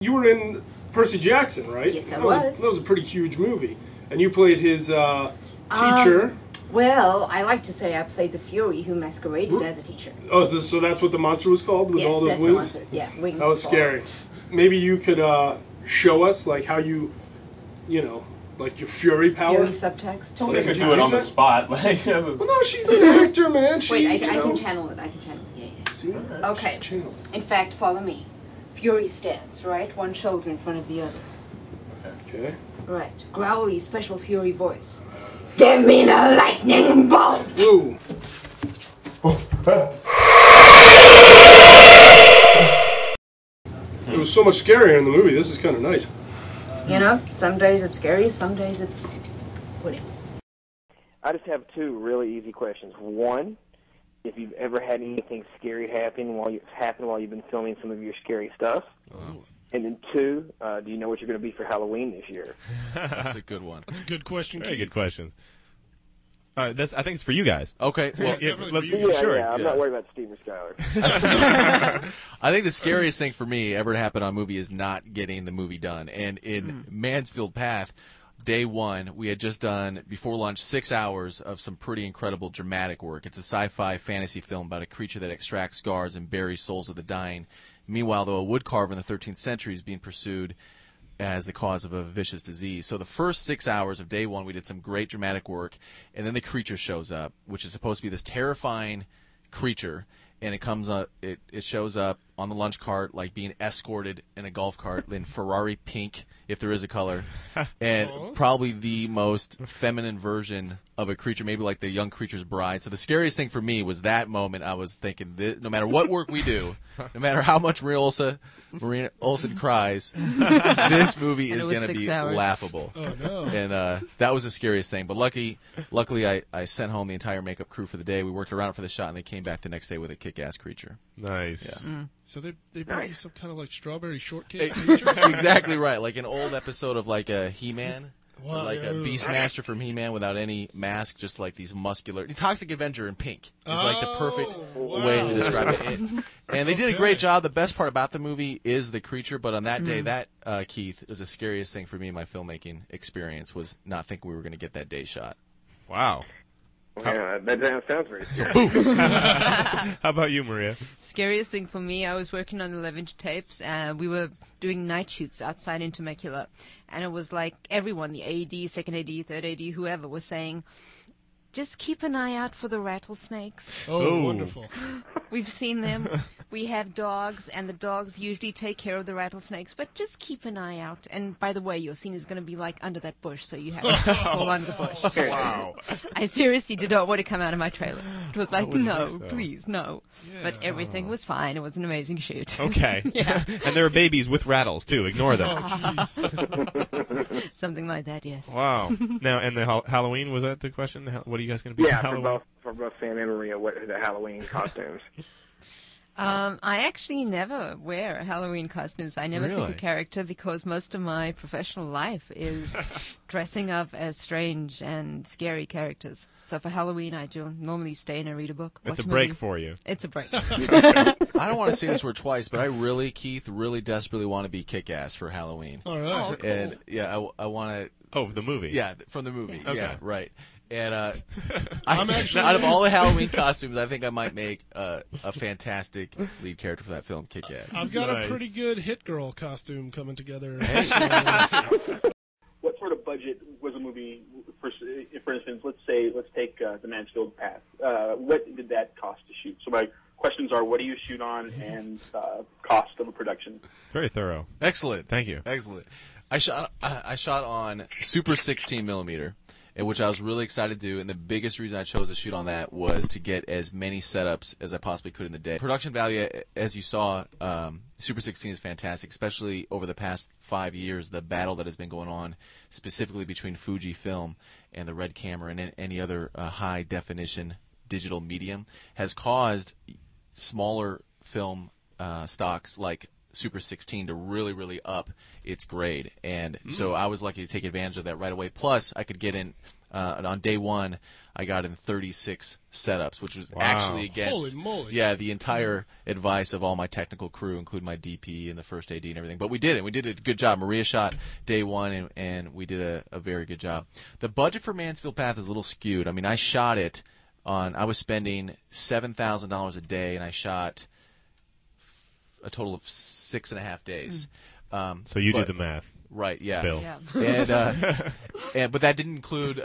You were in Percy Jackson, right? Yes, I was. That was a pretty huge movie. And you played his teacher. Well, I like to say I played the Fury who masqueraded as a teacher. Oh, so that's what the monster was called, with yes, all those that's wings? The monster. Yeah, wings. That was scary. Maybe you could show us, like, how you know, like your Fury power? Fury subtext. Don't make her do it on the spot. Like, well, no, she's an actor, man. Wait, I can channel it. I can channel it. Yeah. See? Okay. In fact, follow me. Fury stance, right? One shoulder in front of the other. Okay. Right. Growly, special Fury voice. Give me the lightning bolt! Woo. It was so much scarier in the movie. This is kind of nice. You know, some days it's scary, some days it's pudding. I just have two really easy questions. One, if you've ever had anything scary happen while you've been filming some of your scary stuff. Oh. And then two, do you know what you're going to be for Halloween this year? That's a good one. That's a good question, Very Keith. good questions. I think it's for you guys. Okay. Well, Yeah, I'm not worried about Steve or Skyler. I think the scariest thing for me ever to happen on a movie is not getting the movie done. And in Mansfield Path, day one, we had just done, before lunch, 6 hours of some pretty incredible dramatic work. It's a sci-fi fantasy film about a creature that extracts scars and buries souls of the dying. Meanwhile, though, a woodcarver in the 13th century is being pursued as the cause of a vicious disease. So the first 6 hours of day one, we did some great dramatic work, and then the creature shows up, which is supposed to be this terrifying creature, and it comes up. It shows up on the lunch cart like being escorted in a golf cart in Ferrari pink, if there is a color, and probably the most feminine version of a creature, maybe like the young creature's bride. So the scariest thing for me was that moment. I was thinking, no matter what work we do, no matter how much Maria Olsen cries, this movie is going to be laughable. Oh, no. And that was the scariest thing. But luckily, I sent home the entire makeup crew for the day. We worked around for the shot, and they came back the next day with a kick-ass creature. Nice. Yeah. So they brought you some kind of like strawberry shortcake. Exactly right, like an old episode of like a He-Man. Wow, like a Beastmaster from He-Man without any mask, just like these muscular... Toxic Avenger in pink is like the perfect way to describe it. And they did a great job. The best part about the movie is the creature, but on that day, that, Keith, is the scariest thing for me in my filmmaking experience, was not thinking we were going to get that day shot. Wow. Yeah, that sounds very scary. How about you, Maria? Scariest thing for me, I was working on 11-inch tapes, and we were doing night shoots outside in Temecula, and it was like everyone, the AD, second AD, third AD, whoever, was saying, just keep an eye out for the rattlesnakes. Oh, wonderful. We've seen them. We have dogs, and the dogs usually take care of the rattlesnakes, but just keep an eye out. And by the way, your scene is going to be like under that bush, so you have to fall under the bush. Wow. I seriously did not want to come out of my trailer. It was like, no, so? Please, no. Yeah. But everything was fine. It was an amazing shoot. Okay. Yeah. And there are babies with rattles, too. Ignore them. Oh, jeez. Something like that, yes. Wow. Now, and the Halloween, was that the question? What are you guys going to be for Halloween? For both Sam and Maria, what are the Halloween costumes? I actually never wear Halloween costumes. I never pick a character because most of my professional life is dressing up as strange and scary characters. So for Halloween, I do normally stay in and read a book. It's a break for you. It's a break. I don't want to say this word twice, but I really, Keith, really desperately want to be Kick-Ass for Halloween. All right. Oh, cool. And, yeah, I want to... Oh, the movie. Yeah, from the movie. Okay. Yeah, right. And I'm actually out of all the Halloween costumes, I think I might make a fantastic lead character for that film, Kick-Ass. I've got a pretty good Hit Girl costume coming together. What sort of budget was a movie? For instance, let's take The Mansfield Path. What did that cost to shoot? So my questions are: what do you shoot on, and cost of a production? Very thorough. Excellent. Thank you. Excellent. I shot on Super 16 millimeter, which I was really excited to do, and the biggest reason I chose to shoot on that was to get as many setups as I possibly could in the day. Production value, as you saw, Super 16 is fantastic, especially over the past 5 years. The battle that has been going on, specifically between Fujifilm and the Red camera and any other high-definition digital medium, has caused smaller film stocks like Super 16 to really, really up its grade. And so I was lucky to take advantage of that right away. Plus, I could get in, on day one, I got in 36 setups, which was actually against the entire advice of all my technical crew, including my DP and the first AD and everything. But we did it. We did a good job. Maria shot day one, and we did a very good job. The budget for Mansfield Path is a little skewed. I mean, I shot it I was spending $7,000 a day, and I shot a total of 6.5 days. So you did the math. Right, yeah. Bill. And but that didn't include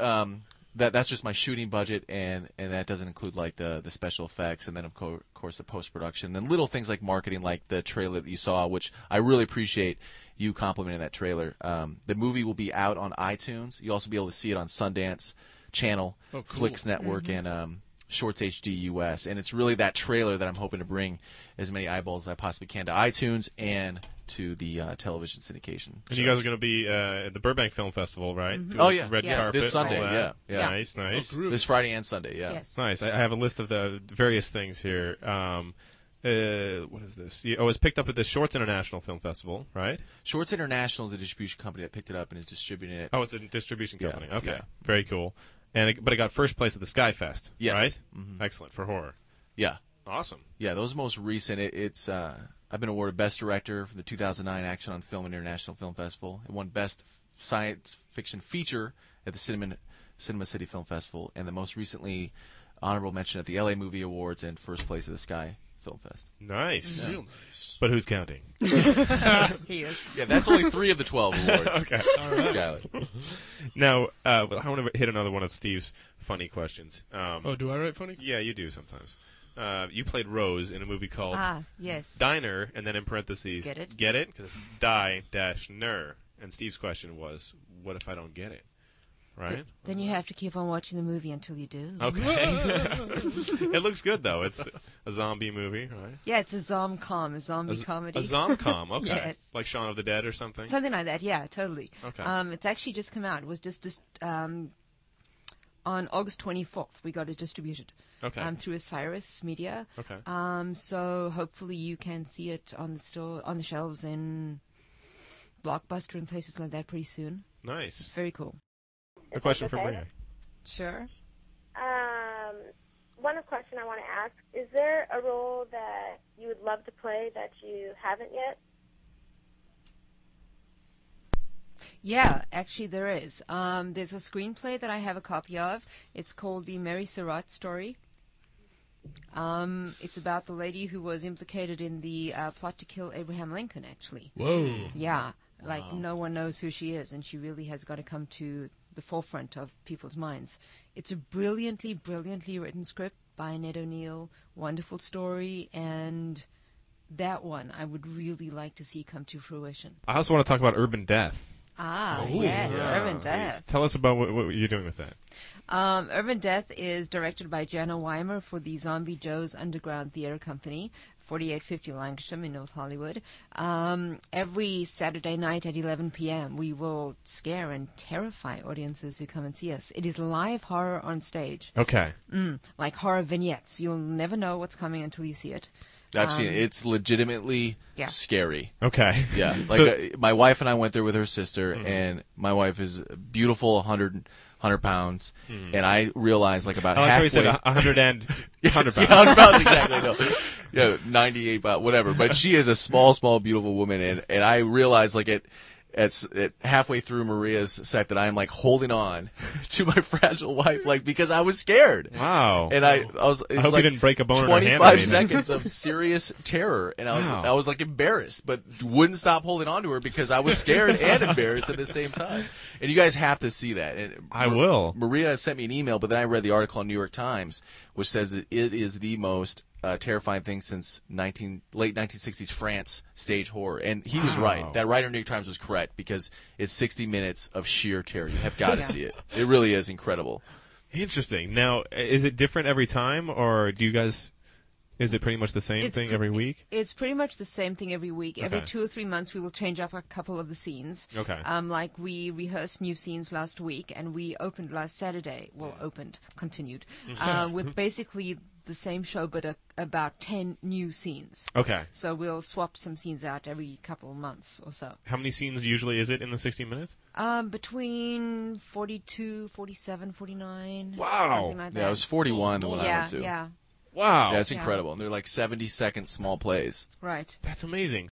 that's just my shooting budget, and that doesn't include like the special effects, and then of course the post-production, and then little things like marketing, like the trailer that you saw, which I really appreciate you complimenting that trailer. The movie will be out on iTunes. You'll also be able to see it on Sundance Channel, Flix Network, and Shorts HD US, and it's really that trailer that I'm hoping to bring as many eyeballs as I possibly can to iTunes and to the television syndication. And you guys are going to be at the Burbank Film Festival, right? Oh yeah, red carpet, this Sunday, yeah. Nice. This Friday and Sunday, yeah. Yes. Nice. I have a list of the various things here. What is this? It was picked up at the Shorts International Film Festival, right? Shorts International is a distribution company that picked it up and is distributing it. Oh, it's a distribution company. Yeah, Okay, yeah. very cool. But it got first place at the Sky Fest, Yes. right? Mm-hmm. Excellent for horror. Yeah. Awesome. Yeah, those most recent, it's I've been awarded Best Director for the 2009 Action on Film International Film Festival. It won Best Science Fiction Feature at the Cinema City Film Festival, and the most recently honorable mention at the LA Movie Awards and first place at the Sky Film Fest. Nice. Real nice. But who's counting? He is. Yeah, that's only 3 of the 12 awards. Okay. Skyler. Now, I want to hit another one of Steve's funny questions. Do I write funny? Yeah, you do sometimes. You played Rose in a movie called Yes. Die-ner, and then in parentheses, Get it? Get it? Because it's die-ner. And Steve's question was, what if I don't get it? Right? Then you have to keep on watching the movie until you do. Okay. It looks good, though. It's a zombie movie, right? Yeah, it's a zombie comedy. A zom-com, okay. Yes. Like Shaun of the Dead or something? Something like that, yeah, totally. Okay. It's actually just come out. It was just on August 24th. We got it distributed. Okay. Through Osiris Media. Okay. So hopefully you can see it on the shelves in Blockbuster and places like that pretty soon. Nice. It's very cool. A question for Maria. Sure. One question I want to ask, is there a role that you would love to play that you haven't yet? Yeah, actually there is. There's a screenplay that I have a copy of. It's called The Mary Surratt Story. It's about the lady who was implicated in the plot to kill Abraham Lincoln, actually. Whoa. Yeah, like no one knows who she is, and she really has got to come to the forefront of people's minds. It's a brilliantly, brilliantly written script by Ned O'Neill, wonderful story, and that one I would really like to see come to fruition. I also want to talk about Urban Death. Yes, Urban Death. Tell us about what you're doing with that. Urban Death is directed by Jana Weimer for the Zombie Joe's Underground Theater Company, 4850 Lankershim in North Hollywood. Every Saturday night at 11 p.m. we will scare and terrify audiences who come and see us. It is live horror on stage. Okay. Like horror vignettes. You'll never know what's coming until you see it. I've seen it. It's legitimately scary. Okay. Yeah. Like my wife and I went there with her sister, and my wife is a beautiful 100 pounds, and I realized like about halfway. You said 100 pounds. Yeah, 100 pounds exactly. No. Yeah, 98 pounds, whatever. But she is a small, beautiful woman, and I realized like at halfway through Maria's set that I am like holding on to my fragile wife, like because I was scared. Wow. And I hope like you didn't break a bone in her hand. 25 seconds of serious terror, and I was like embarrassed, but wouldn't stop holding on to her because I was scared and embarrassed at the same time. And you guys have to see that. And I will. Maria sent me an email, but then I read the article on New York Times, which says that it is the most terrifying thing since late 1960s France stage horror. And he was right. That writer in New York Times was correct because it's 60 minutes of sheer terror. You have got to see it. It really is incredible. Interesting. Now, is it different every time, or do you guys... Is it pretty much the same thing every week? It's pretty much the same thing every week. Okay. Every 2 or 3 months, we will change up a couple of the scenes. Okay. Like we rehearsed new scenes last week, and we opened last Saturday. Well, continued with basically the same show, but about 10 new scenes. Okay. So we'll swap some scenes out every couple of months or so. How many scenes usually is it in the 60 minutes? Between 42, 47, 49. Wow. Something like that. Yeah, it was 41 the one I went to. Yeah. Wow. Yeah, it's incredible. And they're like 70-second small plays. Right. That's amazing.